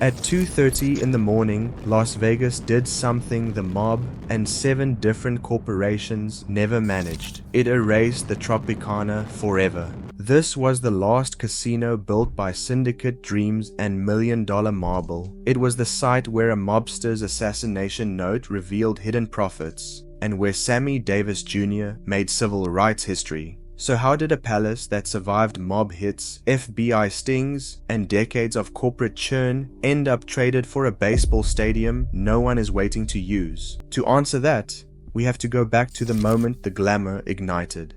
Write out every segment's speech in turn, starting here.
At 2:30 in the morning, Las Vegas did something the mob and 7 different corporations never managed. It erased the Tropicana forever. This was the last casino built by Syndicate Dreams and $1 Million Marble. It was the site where a mobster's assassination note revealed hidden profits, and where Sammy Davis Jr. made civil rights history. So how did a palace that survived mob hits, FBI stings, and decades of corporate churn end up traded for a baseball stadium no one is waiting to use? To answer that, we have to go back to the moment the glamour ignited.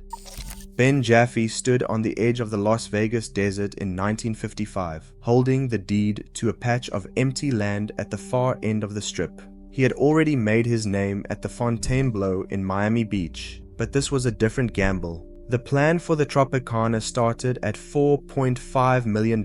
Ben Jaffe stood on the edge of the Las Vegas desert in 1955, holding the deed to a patch of empty land at the far end of the Strip. He had already made his name at the Fontainebleau in Miami Beach, but this was a different gamble. The plan for the Tropicana started at $4.5 million,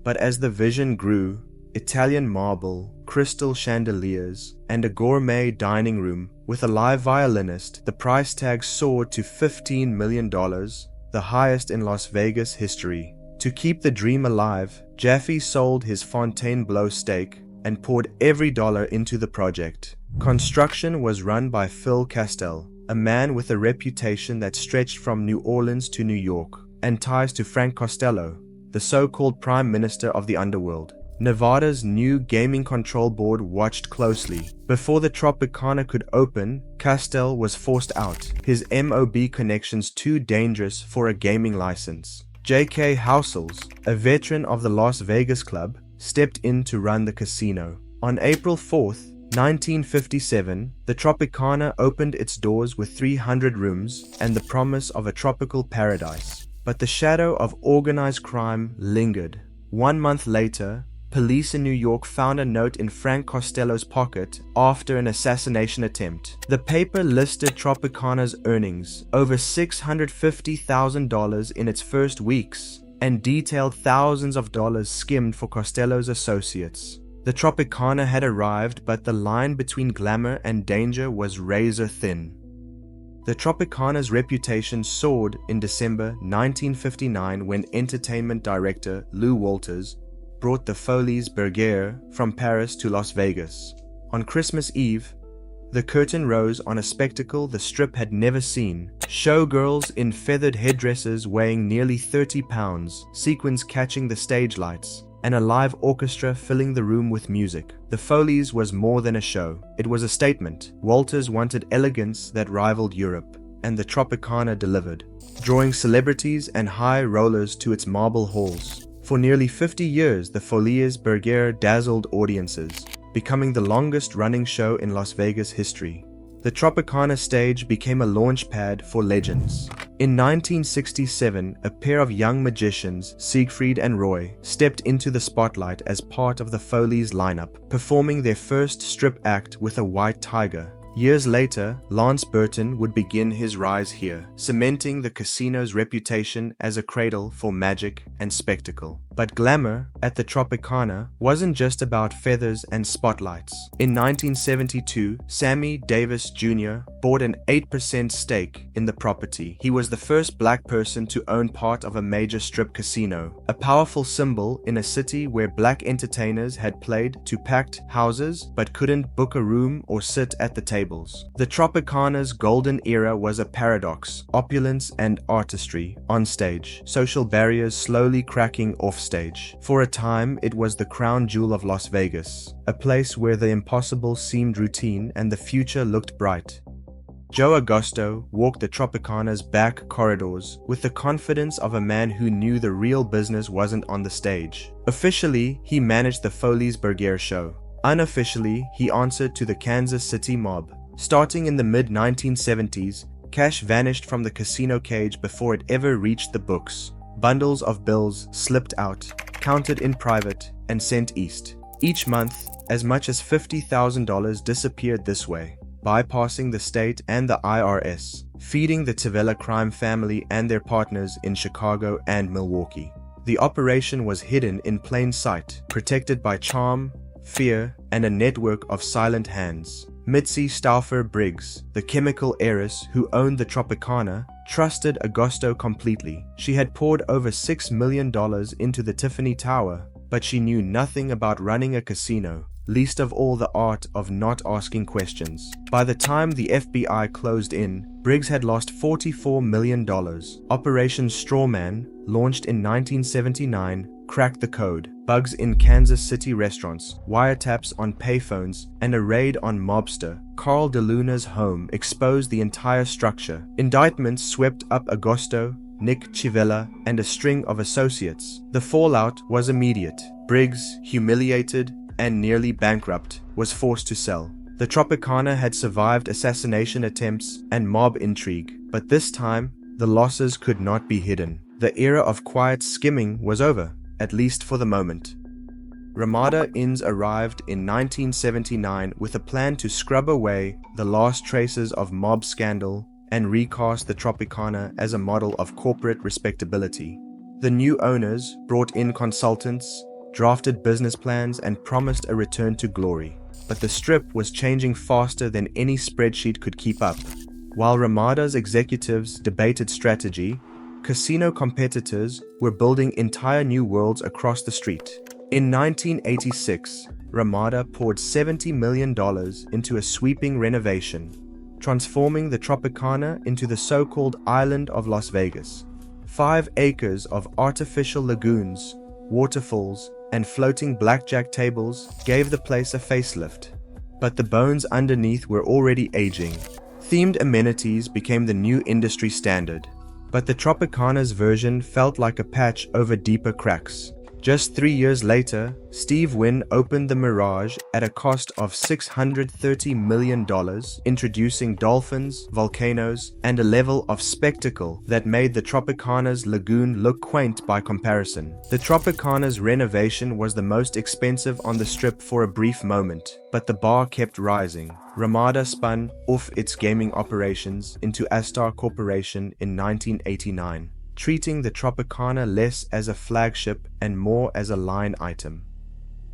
but as the vision grew, Italian marble, crystal chandeliers, and a gourmet dining room with a live violinist, the price tag soared to $15 million, the highest in Las Vegas history. To keep the dream alive, Jaffe sold his Fontainebleau stake and poured every dollar into the project. Construction was run by Phil Castell, a man with a reputation that stretched from New Orleans to New York, and ties to Frank Costello, the so-called Prime Minister of the underworld. Nevada's new gaming control board watched closely. Before the Tropicana could open, Castell was forced out, his MOB connections too dangerous for a gaming license. J.K. Housels, a veteran of the Las Vegas Club, stepped in to run the casino. On April 4th, 1957, the Tropicana opened its doors with 300 rooms and the promise of a tropical paradise. But the shadow of organized crime lingered. 1 month later, police in New York found a note in Frank Costello's pocket after an assassination attempt. The paper listed Tropicana's earnings, over $650,000 in its first weeks, and detailed thousands of dollars skimmed for Costello's associates. The Tropicana had arrived, but the line between glamour and danger was razor thin. The Tropicana's reputation soared in December 1959 when entertainment director Lou Walters brought the Folies Bergère from Paris to Las Vegas. On Christmas Eve, the curtain rose on a spectacle the Strip had never seen. Showgirls in feathered headdresses weighing nearly 30 pounds, sequins catching the stage lights, and a live orchestra filling the room with music. The Folies was more than a show. It was a statement. Walters wanted elegance that rivaled Europe, and the Tropicana delivered, drawing celebrities and high rollers to its marble halls. For nearly 50 years, the Folies Bergère dazzled audiences, becoming the longest-running show in Las Vegas history. The Tropicana stage became a launch pad for legends. In 1967, a pair of young magicians, Siegfried and Roy, stepped into the spotlight as part of the Folies lineup, performing their first strip act with a white tiger. Years later, Lance Burton would begin his rise here, cementing the casino's reputation as a cradle for magic and spectacle. But glamour at the Tropicana wasn't just about feathers and spotlights. In 1972, Sammy Davis Jr. bought an 8% stake in the property. He was the first black person to own part of a major strip casino, a powerful symbol in a city where black entertainers had played to packed houses but couldn't book a room or sit at the tables. The Tropicana's golden era was a paradox: opulence and artistry on stage, social barriers slowly cracking off stage. For a time, it was the crown jewel of Las Vegas, a place where the impossible seemed routine and the future looked bright. Joe Agosto walked the Tropicana's back corridors with the confidence of a man who knew the real business wasn't on the stage. Officially, he managed the Folies Bergère show. Unofficially, he answered to the Kansas City mob. Starting in the mid-1970s, cash vanished from the casino cage before it ever reached the books. Bundles of bills slipped out, counted in private, and sent east. Each month, as much as $50,000 disappeared this way, bypassing the state and the IRS, feeding the Tavella crime family and their partners in Chicago and Milwaukee. The operation was hidden in plain sight, protected by charm, fear, and a network of silent hands. Mitzi Stauffer Briggs, the chemical heiress who owned the Tropicana, trusted Agosto completely. She had poured over $6 million into the Tiffany Tower, but she knew nothing about running a casino, least of all the art of not asking questions. By the time the FBI closed in, Briggs had lost $44 million. Operation Strawman, launched in 1979, cracked the code. Bugs in Kansas City restaurants, wiretaps on payphones, and a raid on mobster Carl DeLuna's home exposed the entire structure. Indictments swept up Agosto, Nick Chivella, and a string of associates. The fallout was immediate. Briggs, humiliated and nearly bankrupt, was forced to sell. The Tropicana had survived assassination attempts and mob intrigue, but this time, the losses could not be hidden. The era of quiet skimming was over, at least for the moment. Ramada Inns arrived in 1979 with a plan to scrub away the last traces of mob scandal and recast the Tropicana as a model of corporate respectability. The new owners brought in consultants, drafted business plans, and promised a return to glory. But the Strip was changing faster than any spreadsheet could keep up. While Ramada's executives debated strategy, casino competitors were building entire new worlds across the street. In 1986, Ramada poured $70 million into a sweeping renovation, transforming the Tropicana into the so-called Island of Las Vegas. 5 acres of artificial lagoons, waterfalls, and floating blackjack tables gave the place a facelift. But the bones underneath were already aging. Themed amenities became the new industry standard. But the Tropicana's version felt like a patch over deeper cracks. Just 3 years later, Steve Wynn opened the Mirage at a cost of $630 million, introducing dolphins, volcanoes, and a level of spectacle that made the Tropicana's lagoon look quaint by comparison. The Tropicana's renovation was the most expensive on the Strip for a brief moment, but the bar kept rising. Ramada spun off its gaming operations into Astar Corporation in 1989. Treating the Tropicana less as a flagship and more as a line item.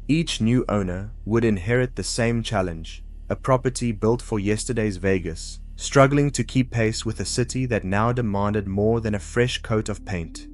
Each new owner would inherit the same challenge, a property built for yesterday's Vegas, struggling to keep pace with a city that now demanded more than a fresh coat of paint.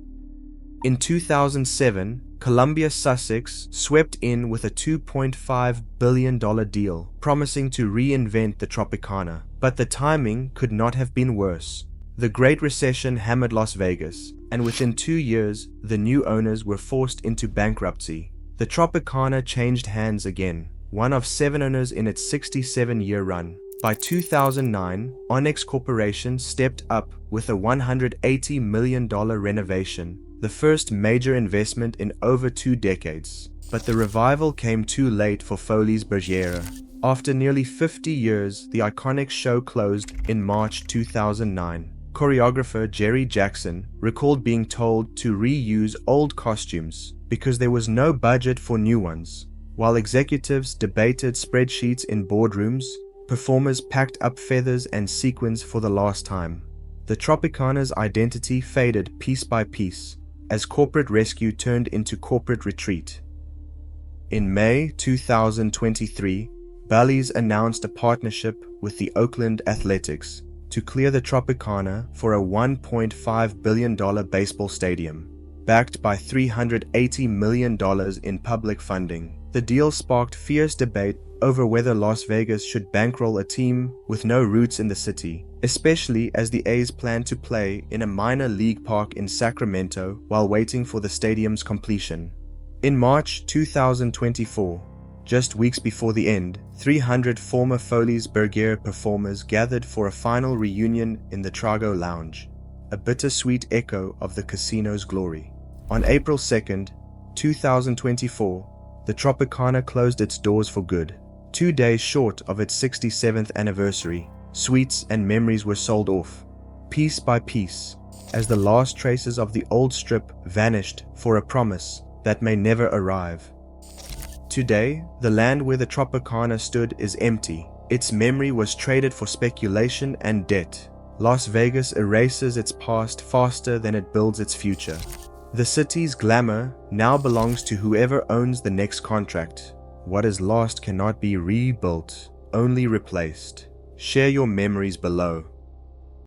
In 2007, Columbia Sussex swept in with a $2.5 billion deal, promising to reinvent the Tropicana. But the timing could not have been worse. The Great Recession hammered Las Vegas, and within 2 years, the new owners were forced into bankruptcy. The Tropicana changed hands again, one of 7 owners in its 67-year run. By 2009, Onyx Corporation stepped up with a $180 million renovation, the first major investment in over 2 decades. But the revival came too late for Foley's Bergera. After nearly 50 years, the iconic show closed in March 2009. Choreographer Jerry Jackson recalled being told to reuse old costumes because there was no budget for new ones. While executives debated spreadsheets in boardrooms, performers packed up feathers and sequins for the last time. The Tropicana's identity faded piece by piece as corporate rescue turned into corporate retreat. In May 2023, Bally's announced a partnership with the Oakland Athletics to clear the Tropicana for a $1.5 billion baseball stadium, backed by $380 million in public funding. The deal sparked fierce debate over whether Las Vegas should bankroll a team with no roots in the city, especially as the A's planned to play in a minor league park in Sacramento while waiting for the stadium's completion. In March 2024, just weeks before the end, 300 former Foley's Bergera performers gathered for a final reunion in the Trago Lounge, a bittersweet echo of the casino's glory. On April 2nd, 2024, the Tropicana closed its doors for good. 2 days short of its 67th anniversary, suites and memories were sold off, piece by piece, as the last traces of the old Strip vanished for a promise that may never arrive. Today, the land where the Tropicana stood is empty. Its memory was traded for speculation and debt. Las Vegas erases its past faster than it builds its future. The city's glamour now belongs to whoever owns the next contract. What is lost cannot be rebuilt, only replaced. Share your memories below.